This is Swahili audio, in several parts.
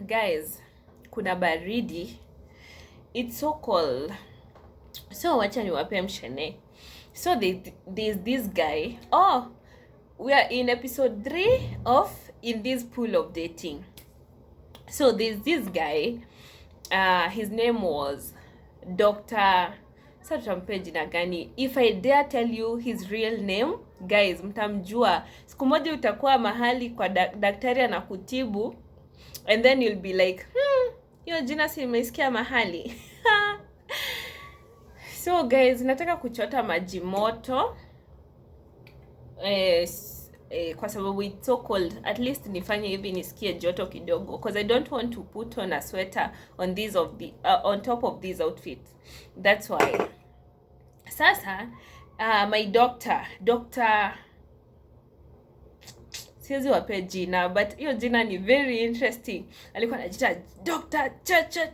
guys, kuna baridi. It's so cold. So wacha niwape mshene. So there's this guy. Oh, we are in episode 3 of In This Pool of Dating. So there's this guy. His name was Dr. Sasa tutampe jina gani? If I dare tell you his real name, guys, mtamjua. Siku moja utakuwa mahali kwa daktari anakutibu and then you'll be like, hiyo jina si nimesikia mahali. So guys, nataka kuchota maji moto kwa sababu it's so cold. At least nifanye hivi nisikie joto kidogo, because I don't want to put on a sweater on these on top of these outfits. That's why. Sasa my doctor siwezi wape jina, but hiyo jina ni very interesting. Alikuwa anajiita Dr.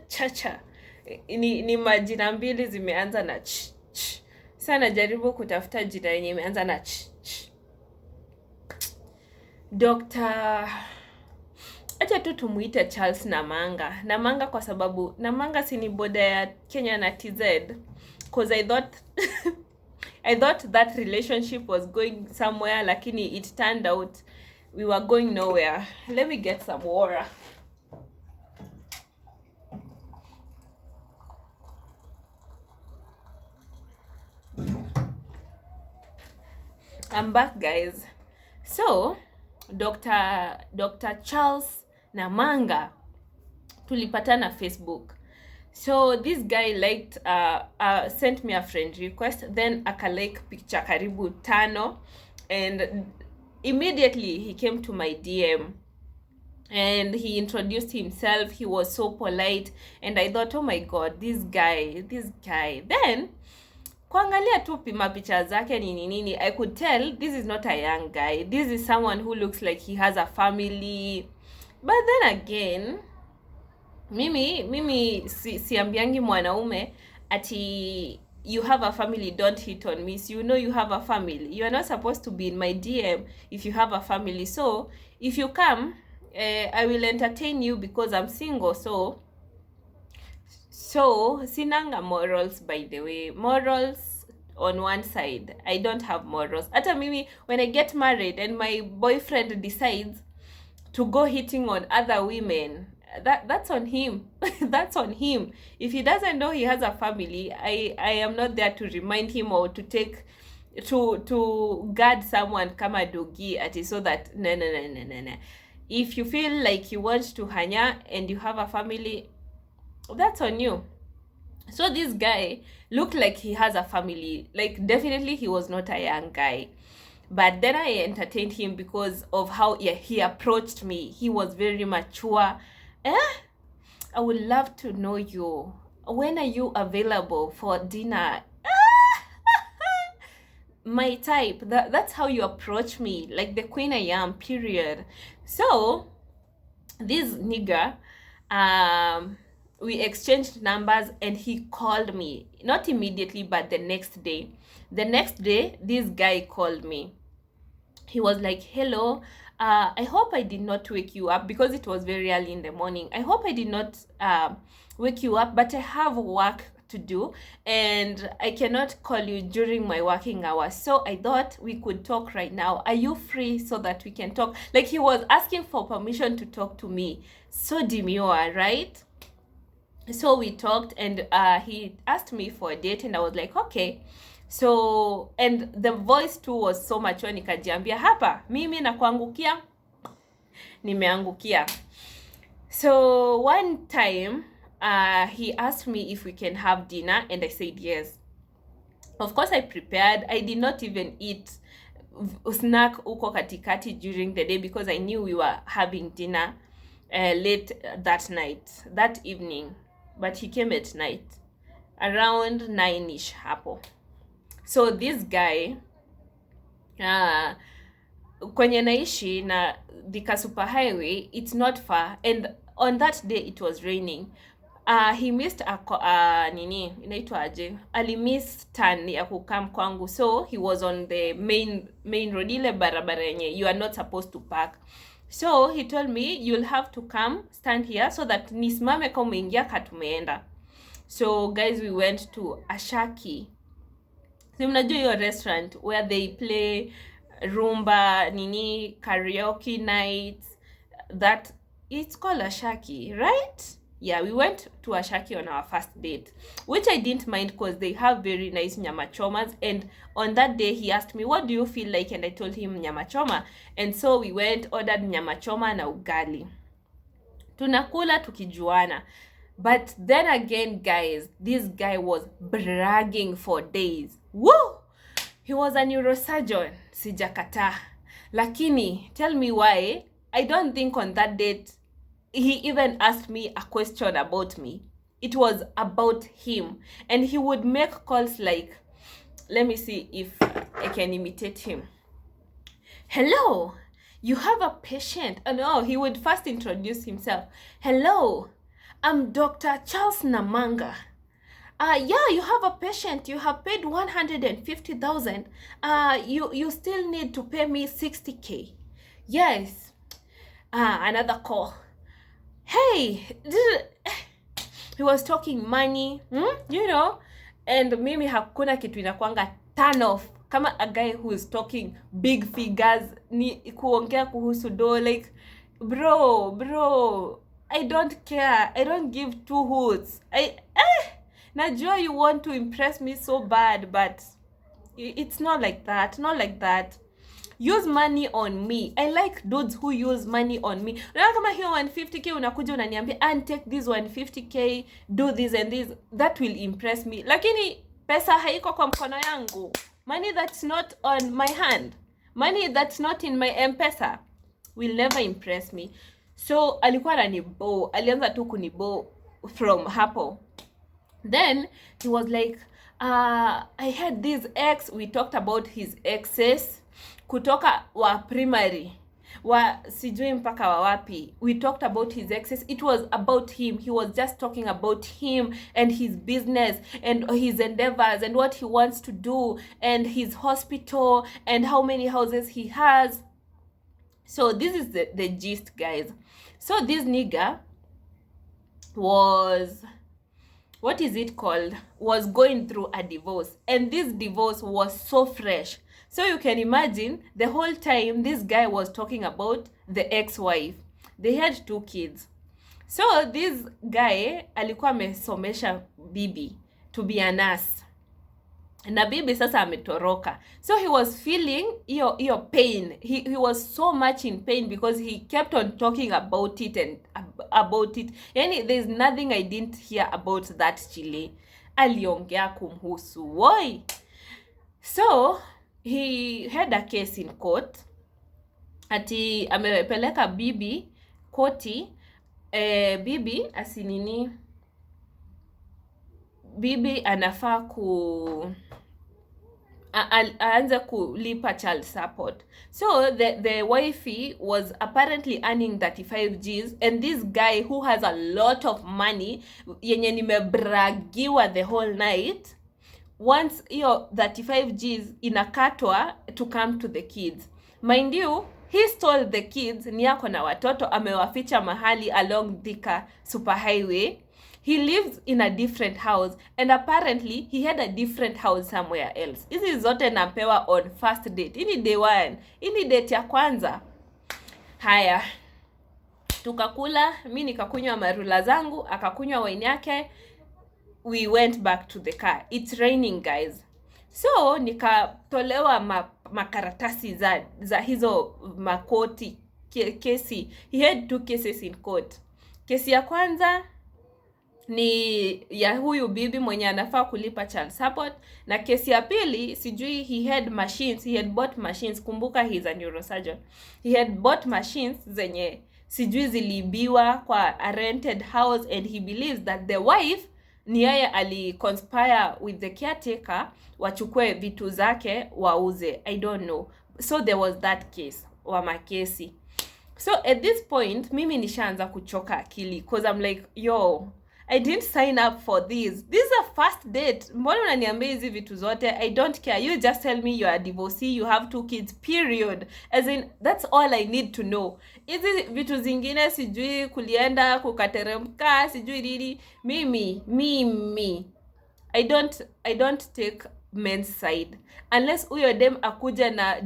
Chacha. Ni majina mbili zimeanza na ch. Sasa najaribu kutafuta jina yenye imeanza na ch. Dr. Acha tu tumuite Charles Namanga kwa sababu Namanga si ni boda ya Kenya na TZ, because I thought that relationship was going somewhere, lakini it turned out we were going nowhere. Let me get some water. I'm back, guys. So Dr. Charles Namanga tulipatana Facebook. So this guy liked sent me a friend request, then akalike picture karibu 5, and immediately he came to my DM and he introduced himself. He was so polite and I thought, oh my god, this guy. Then kuangalia tu mapicha zake nini, I could tell this is not a young guy. This is someone who looks like he has a family. But then again, mimi siambiangi mwanaume ati you have a family, don't hit on me. So you know you have a family. You are not supposed to be in my DM if you have a family. So if you come, I will entertain you because I'm single. So sinanga morals, by the way. Morals on one side. I don't have morals. Hata mimi, when I get married and my boyfriend decides to go hitting on other women, that's on him. That's on him. If he doesn't know he has a family, I am not there to remind him or to take to guard someone kama dogi ati, so that no. If you feel like you want to hanya and you have a family, that's on you. So this guy looked like he has a family. Like, definitely he was not a young guy. But then I entertained him because of how he approached me. He was very mature. I would love to know you. When are you available for dinner? My type. That's how you approach me. Like the queen I am, period. So this nigga, we exchanged numbers and he called me. Not immediately, but the next day. The next day, this guy called me. He was like, hello, I hope I did not wake you up, because it was very early in the morning. I hope I did not wake you up, but I have work to do and I cannot call you during my working hours. So I thought we could talk right now. Are you free so that we can talk? Like, he was asking for permission to talk to me. So demure, right? So we talked and he asked me for a date and I was like, okay. So, and the voice too was so mature, nikajiambia hapa mimi na kuangukia nimeangukia. So one time he asked me if we can have dinner and I said yes. Of course I prepared. I did not even eat snack uko katikati during the day because I knew we were having dinner late that evening. But he came at night around 9ish hapo. So this guy kwenye naishi na Thika Super Highway, it's not far, and on that day it was raining. He missed nini inaitwa aje, alimiss turn ya kukam kwangu, so he was on the main road, ile barabara yenye you are not supposed to park. So he told me, you'll have to come stand here so that nisimame kama umeingia katumeenda. So guys, we went to Ashaki. So mnajua hiyo restaurant where they play rumba, nini, karaoke nights, that it's called Ashaki, right? Yeah, we went to Ashaki on our first date, which I didn't mind because they have very nice nyama chomas. And on that day, he asked me, what do you feel like? And I told him nyama choma. And so we went, ordered nyama choma na ugali. Tunakula tukijuana. But then again, guys, this guy was bragging for days. Woo! He was a neurosurgeon. Sijakata. Lakini, tell me why. I don't think on that date he even asked me a question about me. It was about him. And he would make calls like, let me see if I can imitate him. Hello, you have a patient. Oh no, he would first introduce himself. Hello, I'm Dr. Charles Namanga. Yeah, you have a patient. You have paid 150,000. You still need to pay me 60K. Yes. Another call. Hey, he was talking money, you know, and mimi hakuna kitu inakwanga turn off kama a guy who is talking big figures, ni kuongea kuhusu do, like, bro, I don't care. I don't give two hoots. Najua you want to impress me so bad, but it's not like that. Not like that. Use money on me. I like dudes who use money on me. Unaona kama hiyo 150K unakuja unaniambia, and take this 150K, do this and this. That will impress me. Lakini pesa haiko kwa mkono yangu. Money that's not on my hand. Money that's not in my M-Pesa will never impress me. So alikuwa ananibo. Alianza tu kunibo from hapo. Then he was like, I had this ex. We talked about his exes. Kutoka wa primary, wa sijui mpaka wa wapi. We talked about his exes. It was about him. He was just talking about him and his business and his endeavors and what he wants to do and his hospital and how many houses he has. So this is the gist, guys. So this nigga was, what is it called? Was going through a divorce. And this divorce was so fresh. So you can imagine the whole time this guy was talking about the ex-wife. They had 2 kids. So this guy alikuwa amesomesha bibi to be a nurse. Na bibi sasa ametoroka. So he was feeling your pain. He was so much in pain because he kept on talking about it and about it. Yani there's nothing I didn't hear about that chile. Aliongea kumhusu. Why? So he had a case in court. Ati amepeleka bibi koti. Bibi asinini. Bibi anafaa aanze kulipa child support. So the wifey was apparently earning 35 Gs, and this guy who has a lot of money, yenye nimebragiwa the whole night, once hiyo 35 Gs inakatwa to come to the kids. Mind you, he stole the kids, ni ako na watoto, amewaficha mahali along Thika Superhighway. He lives in a different house, and apparently he had a different house somewhere else. Hizi zote napewa on first date. Ini day 1. Ini date ya kwanza. Haya. Tukakula, mimi nikakunywa marula zangu, akakunywa wine yake. We went back to the car. It's raining, guys. So nikatolewa makaratasi za hizo makoti kesi. He had 2 cases in court. Kesi ya kwanza ni ya huyu bibi mwenye anafaa kulipa child support, na kesi ya pili sijui he had bought machines. Kumbuka he's a neurosurgeon. He had bought machines zenye sijui zilibiwa kwa a rented house, and he believes that the wife ni yeye aliconspire with the caretaker wachukue vitu zake wauze. I don't know. So there was that case wa makesi. So at this point mimi nishaanza kuchoka akili because I'm like, yo, I didn't sign up for this. This is a first date. Mbona unaniambia hizi vitu zote? I don't care. You just tell me you are a divorcee, you have 2 kids, period. As in, that's all I need to know. Hizi vitu zingine sijui kulienda, kukateremka, sijui nini. Mimi. I don't take men's side. Unless huyo dem akuja na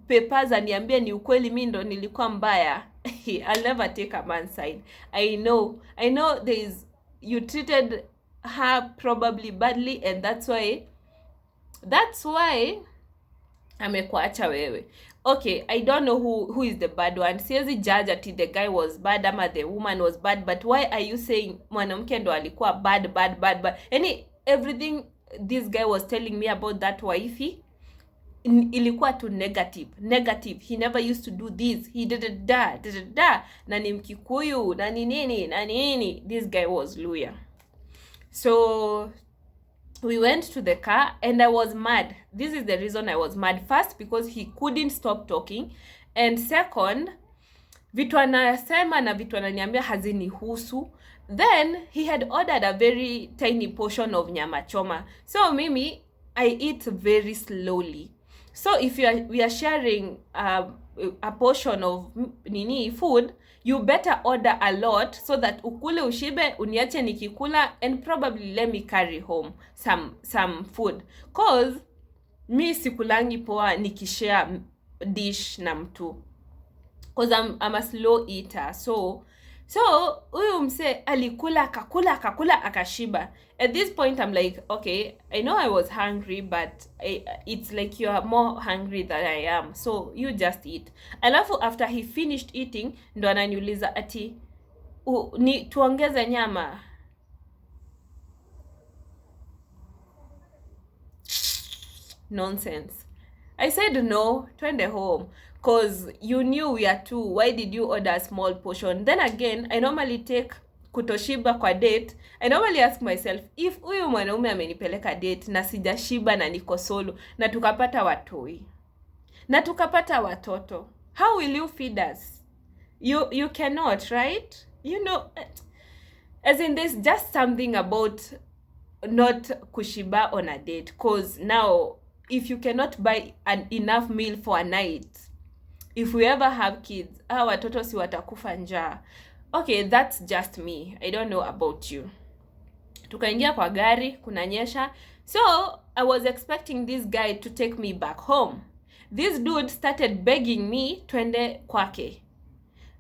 papers aniambia ni ukweli mimi ndo nilikuwa mbaya. I'll never take a man's side. I know you treated her probably badly, and that's why amekuacha wewe. Okay, I don't know who is the bad one. Siwezi judge ati the guy was bad ama the woman was bad, but why are you saying mwanamke ndo alikuwa bad? Everything this guy was telling me about that wifey ilikuwa tu negative. He never used to do this, he did da na ni Mkikuyu na nini. This guy was Luya. So we went to the car and I was mad. This is the reason I was mad. First, because he couldn't stop talking, and second, vitu anasema na vitu ananiambia hazinihusu. Then he had ordered a very tiny portion of nyama choma. So mimi, I eat very slowly. So if we are sharing a portion of food, you better order a lot so that ukule ushibe, uniache nikikula, and probably let me carry home some food. Cause mi sikulangi poa nikishare dish na mtu. Cause I'm a slow eater. So huyu mse alikula akakula akashiba. At this point I'm like, okay, I know I was hungry, but it's like you are more hungry than I am, so you just eat. Alafu after he finished eating, ndo ananiuliza ati ni tuongeze nyama. Nonsense. I said no, twende home. Cause you knew we are 2. Why did you order a small portion? Then again, I normally take kutoshiba kwa date. I normally ask myself, if huyu mwanaume amenipeleka date na sijashiba na niko solo na tukapata watoi na tukapata watoto, how will you feed us? You cannot, right? You know, as in, there's just something about not kushiba on a date. Cause now, if you cannot buy enough meal for a night, if we ever have kids, watoto si watakufa njaa. Okay, that's just me. I don't know about you. Tukaingia kwa gari, kunanyesha. So, I was expecting this guy to take me back home. This dude started begging me twende kwake.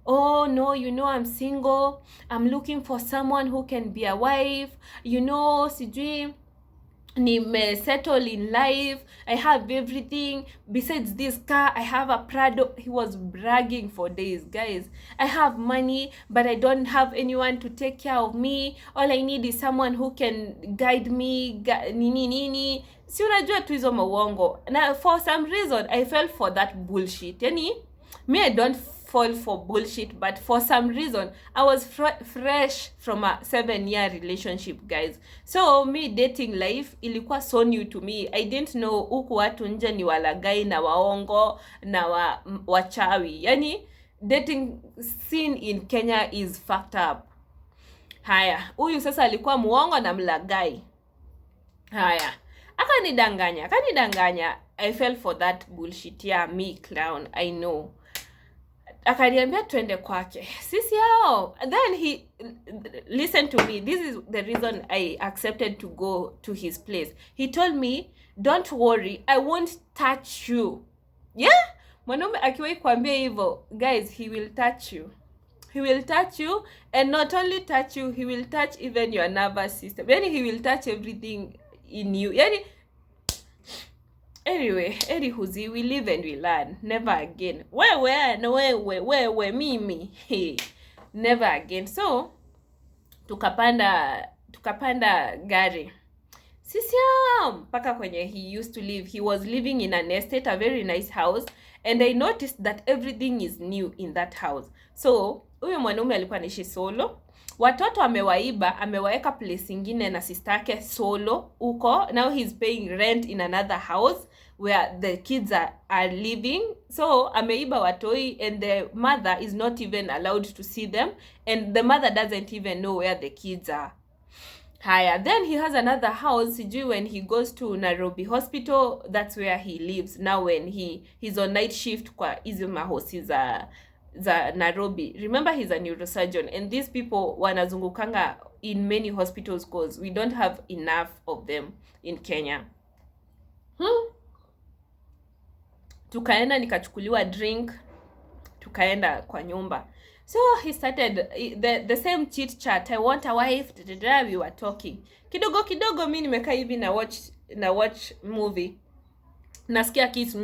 Oh, no, you know, I'm single. I'm looking for someone who can be a wife. You know, sijui nime settle in life. I have everything. Besides this car, I have a Prado. He was bragging for days, guys. I have money, but I don't have anyone to take care of me. All I need is someone who can guide me. Nini. Si unajua tu hizo mawongo. Na for some reason, I fell for that bullshit. Yani, me, I don't fall for bullshit, but for some reason I was fresh from a 7-year relationship, guys. So me dating life ilikuwa so new to me. I didn't know huku watu nje ni walagai na waongo na wachawi. Yani dating scene in Kenya is fucked up. Haya, huyu sasa alikuwa muongo na mlagai. Haya, akanidanganya. I fell for that bullshit. Yeah, me clown, I know. Akaniambia twende kwake. Sisi hao. Then he, listen to me. This is the reason I accepted to go to his place. He told me, don't worry, I won't touch you. Yeah? Mwanaume akiwahi kuambia hivyo, guys, he will touch you. He will touch you, and not only touch you, he will touch even your nervous system. Yani, he will touch everything in you. Yani, anyway, huzi, we live and we learn. Never again. Wewe, mimi. Hey, never again. So, tukapanda gari. Sisi mpaka kwenye he used to live. He was living in an estate, a very nice house. And I noticed that everything is new in that house. So, huyo mwanaume alikuwa anaishi solo. Watoto amewaeka place ingine na sistake solo uko. Now he's paying rent in another house where the kids are living. So ameiba watoi, and the mother is not even allowed to see them, and the mother doesn't even know where the kids are. Haya, then he has another house, sijui when he goes to Nairobi hospital, that's where he lives now when he's on night shift kwa hizi mahosi za Nairobi. Remember, he's a neurosurgeon, and these people wanazungukanga in many hospitals because we don't have enough of them in Kenya. Tukaenda nikachukuliwa drink, tukaenda kwa nyumba. So he started the same chit chat. I want a wife. We were talking. Kidogo mimi nimekaa hivi na watch movie. Nasikia kiss.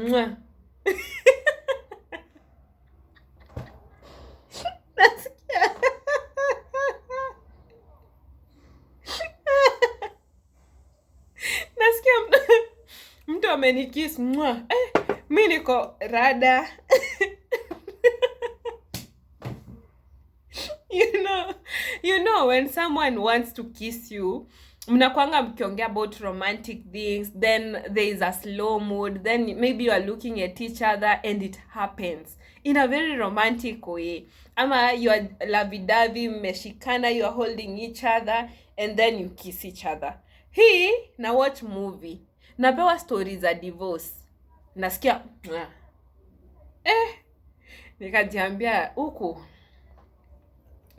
Nasikia mtu amenikiss. Mimi niko rada. You know when someone wants to kiss you, mnakwanga mkiongea about romantic things, then there is a slow mood, then maybe you are looking at each other and it happens in a very romantic way. Ama you are lovey-dovey, mmeshikana, you are holding each other and then you kiss each other. Hii na watch movie, napewa stories za divorce, nasikia nikajiambia huku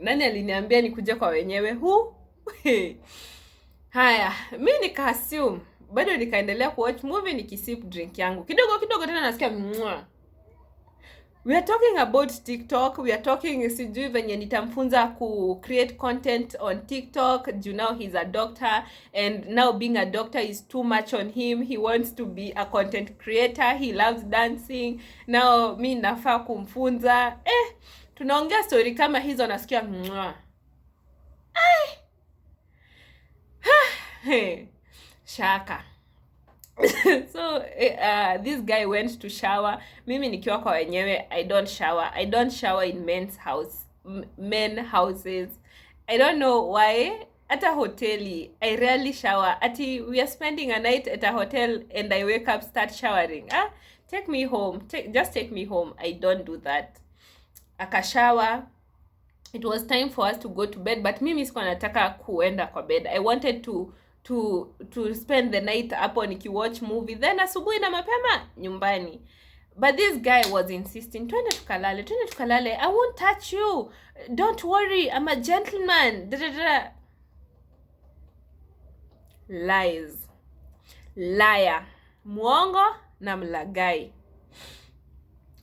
nani aliniambia nikuje kwa wenyewe huu? Haya, mimi nika-assume, bado nikaendelea kuwatch movie nikisip drink yangu. Kidogo tena nasikia We are talking about TikTok. We are talking sijui venye nitamfunza ku create content on TikTok. You know he's a doctor and now being a doctor is too much on him. He wants to be a content creator. He loves dancing. Now mi nafaa kumfunza. Tunaongea story kama hizo nasikia shaka. So this guy went to shower. Mimi nikiwa kwa wenyewe, I don't shower in men houses. I don't know why. At a hoteli, I rarely shower. We are spending a night at a hotel and I wake up, start showering. Take me home. Just take me home. I don't do that. Akashower. It was time for us to go to bed, but mimi sikuwa nataka kuenda kwa bed. I wanted to spend the night hapo nikiwatch movie, then asubuhi na mapema nyumbani. But this guy was insisting, twende tukalale. I won't touch you. Don't worry, I'm a gentleman. Lies. Liar. Muongo na mlagai.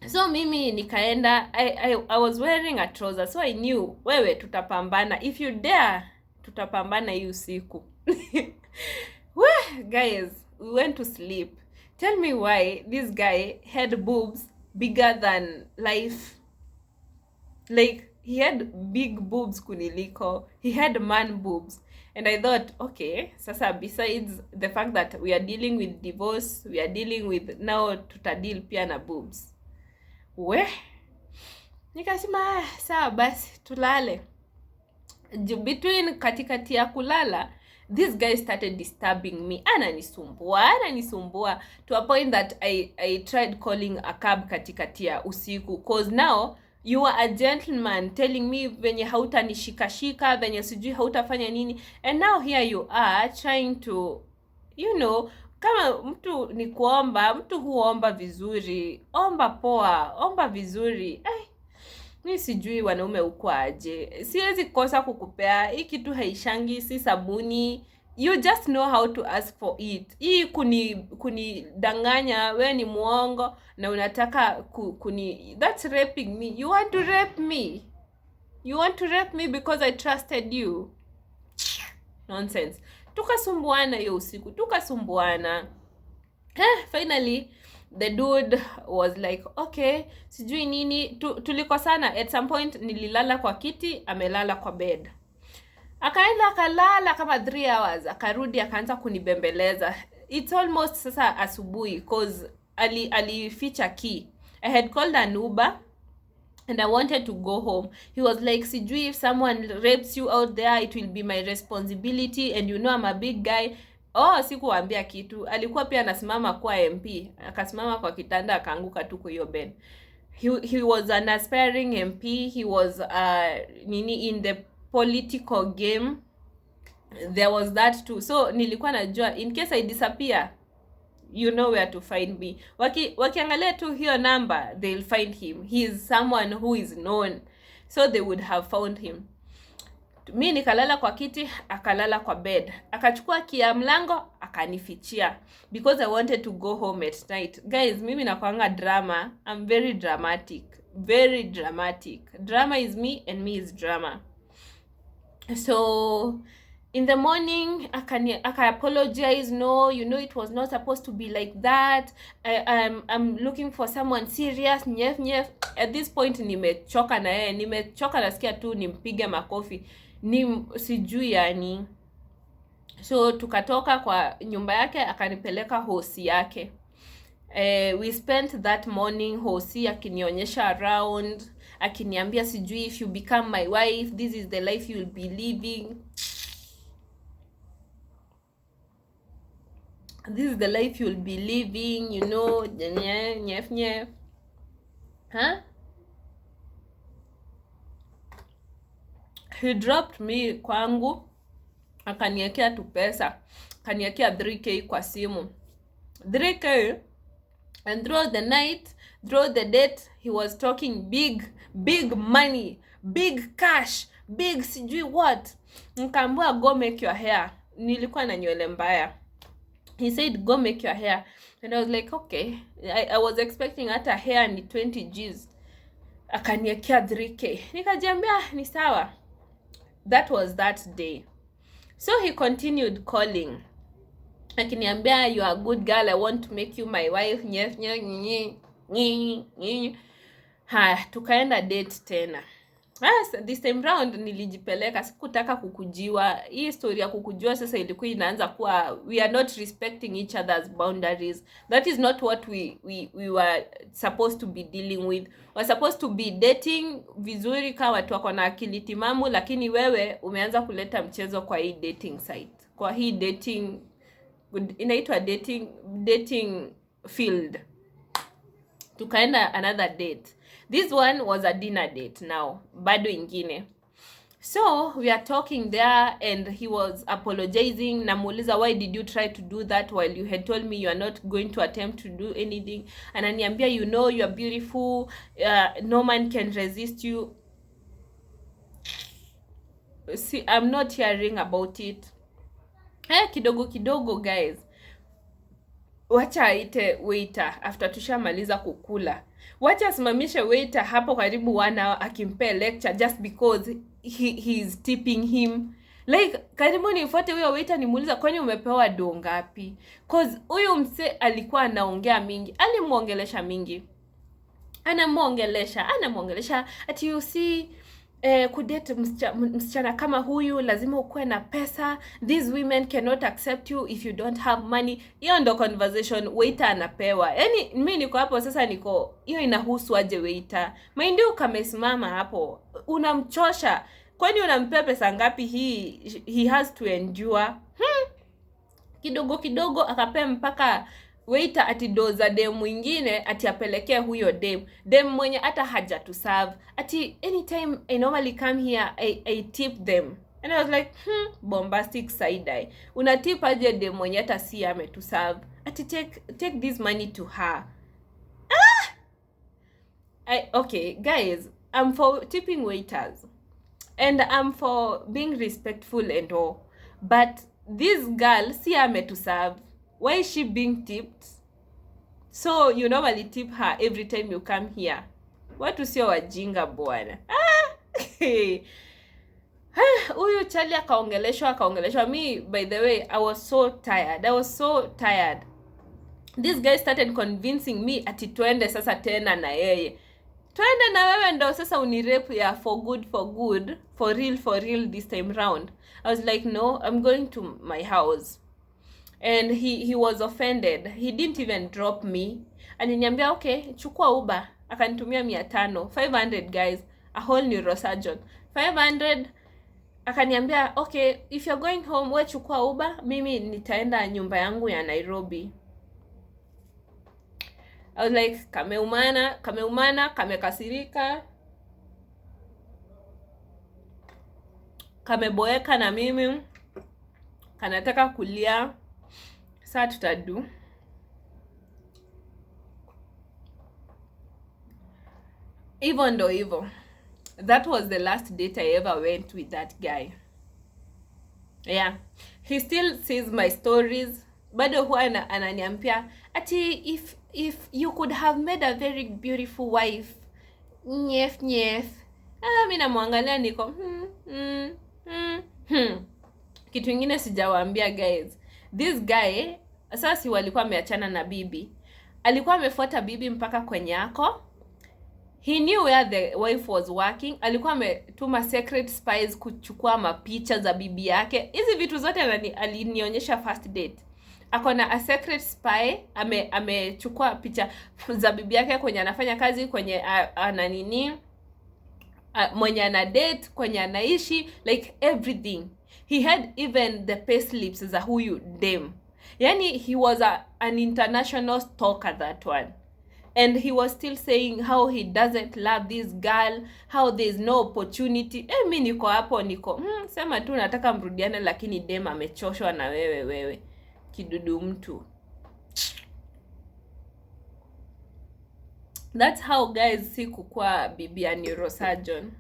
So mimi nikaenda, I was wearing a trouser, so I knew, wewe tutapambana. If you dare, tutapambana hii usiku. Guys, we went to sleep. Tell me why this guy had boobs bigger than life. Like, he had big boobs kuniliko. He had man boobs. And I thought, okay, sasa besides the fact that we are dealing with divorce, we are dealing with now tutadil pia na boobs. Nikasema sawa basi tulale. Between katikati ya kulala, this guy started disturbing me. Ananisumbua to a point that I tried calling a cab katikati ya usiku, cause now you are a gentleman telling me venye hautanishikashika, venye sijui hautafanya nini, and now here you are trying to, you know, kama mtu ni kuomba, mtu huomba vizuri, omba poa, omba vizuri. Mimi sijui wanaume uko aje. Siwezi kosa kukupea. Hii kitu haishangi, si sabuni. You just know how to ask for it. Hii kunidanganya, wewe ni muongo na unataka that's raping me. You want to rape me. You want to rape me because I trusted you. Nonsense. Tukasumbuana hiyo usiku, finally the dude was like, okay, sijui nini, tulikosana. At some point nililala kwa kiti, amelala kwa bed. Akaenda akalala kama 3 hours, akarudi akaanza kunibembeleza. It's almost sasa asubuhi cause alificha key. I had called an Uber and I wanted to go home. He was like, sijui, if someone rapes you out there, it will be my responsibility, and you know I'm a big guy. Sikuambia kitu. Alikuwa pia anasimama kwa MP. Akasimama kwa kitanda akaanguka tu kwa hiyo bed. He was an aspiring MP. He was in the political game. there was that too. So nilikuwa najua in case I disappear, you know where to find me. Wakiangalia tu hiyo number, they'll find him. He is someone who is known, so they would have found him. Mi nikalala kwa kiti, akalala kwa bed, akachukua kia mlango akanifichia, because I wanted to go home at night. Guys, mimi nakwanga drama. I'm very dramatic, very dramatic. Drama is me and me is drama. So in the morning aka apologize, no, you know it was not supposed to be like that. I'm looking for someone serious. Nyef. At this point nimechoka na yeye, nimechoka, nasikia tu nimpige makofi, ni sijui yani. So tukatoka kwa nyumba yake, akanipeleka hosi yake. We spent that morning hosi akinionyesha around, akiniambia sijui, if you become my wife, this is the life you will be living. This is the life you'll be living, you know, nyef. Huh? He dropped me kwangu, akaniekea tu pesa, akaniekea 3k kwa simu. 3k, and throughout the night, throughout the date, he was talking big money, big cash, big sijui what. Nikaambiwa go make your hair. Nilikuwa na nywele mbaya. He said go make your hair, and I was like okay. I was expecting hata hair ni 20 G's. Akaniekea 3k. Nikajiambia ni sawa. That was that day. So he continued calling, akiniambia you are a good girl, I want to make you my wife. Ha, tukaenda date tena. This time round nilijipeleka, sikutaka kukujiwa. Hii story ya kukujua sasa ilikuwa inaanza kuwa we are not respecting each other's boundaries. That is not what we were supposed to be dealing with. We're supposed to be dating vizuri kama watu wako na akili timamu, lakini wewe umeanza kuleta mchezo kwa hii dating site. Kwa hii dating, inaitwa dating field. Tukaenda another date. This one was a dinner date now, bado ingine. So we are talking there and he was apologizing. Namuuliza, why did you try to do that while you had told me you are not going to attempt to do anything? Ananiambia, you know you are beautiful, no man can resist you. See, I'm not hearing about it. Kidogo guys. Wacha aite waiter after tushamaliza kukula. Wacha asimamishe waiter hapo karibu 1 hour akimpea lecture just because he is tipping him. Like, karibu nifuate huyo waiter nimuuliza, kwani umepewa do ngapi? Cause huyo mse alikuwa anaongea mingi. Alimuongelesha mingi. Anamuongelesha ati you see, kudate msichana kama huyu lazima ukuwe na pesa. These women cannot accept you if you don't have money. Hiyo ndo conversation waiter anapewa. Yaani mimi niko hapo sasa, niko hiyo inahusu aje waiter? Mind you kamesimama hapo, unamchosha. Kwani unampea pesa ngapi? He has to endure. Kidogo akapea mpaka waiter ati doza dem mwingine ati apelekee huyo dem mwenye hata haja to serve. Ati anytime I normally come here I tip them. And I was like, bombastic side eye. Una tip aje dem mwenye hata si ame to serve? Ati take this money to her. Okay guys, I'm for tipping waiters and I'm for being respectful and all, but this girl si ame to serve. Why is she being tipped? So you normally tip her every time you come here. Watu sio wajinga bwana. Huyu chali akaongeleshwa. Me, by the way, I was so tired. This guy started convincing me ati twende sasa tena na yeye. Twende na wewe ndo sasa unirape ya for good, for real this time round. I was like, no, I'm going to my house. And he was offended. He didn't even drop me. Aliniambia, okay, chukua Uber. Akanitumia 500 guys, a whole neurosurgeon. 500. Akaniambia, okay, if you're going home, we chukua Uber, mimi nitaenda nyumba yangu ya Nairobi. I was like, kameumana, kamekasirika, kameboeka na mimi. kanataka kulia. Saa tutadu. Hivyo ndo hivyo. That was the last date I ever went with that guy. Yeah. He still sees my stories. Bado huwa ananiambia ati if you could have made a very beautiful wife. Nyef nyef. Mimi namwangalia niko Kitu kingine sijawaambia guys. This guy sasa walikuwa ameachana na bibi. Alikuwa amefuata bibi mpaka kwenye yako. He knew where the wife was working. Alikuwa ametuma secret spies kuchukua mapicha za bibi yake. Hizi vitu zote alinionyesha first date. Akona a secret spy, amechukua picha za bibi yake kwenye anafanya kazi, kwenye mwenye ana date, kwenye anaishi, like everything. He had even the payslips za huyu dem. Yani he was an international stalker, that one. And he was still saying how he doesn't love this girl, how there's no opportunity. Mimi niko hapo sema tu nataka mrudiane, lakini dem amechoshwa na wewe kidudu mtu. That's how guys si kukua bibi ya neurosurgeon.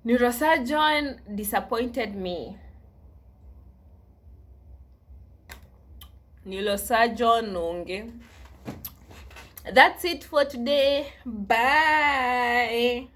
Neurosurgeon disappointed me. Neurosurgeon nonge. That's it for today. Bye.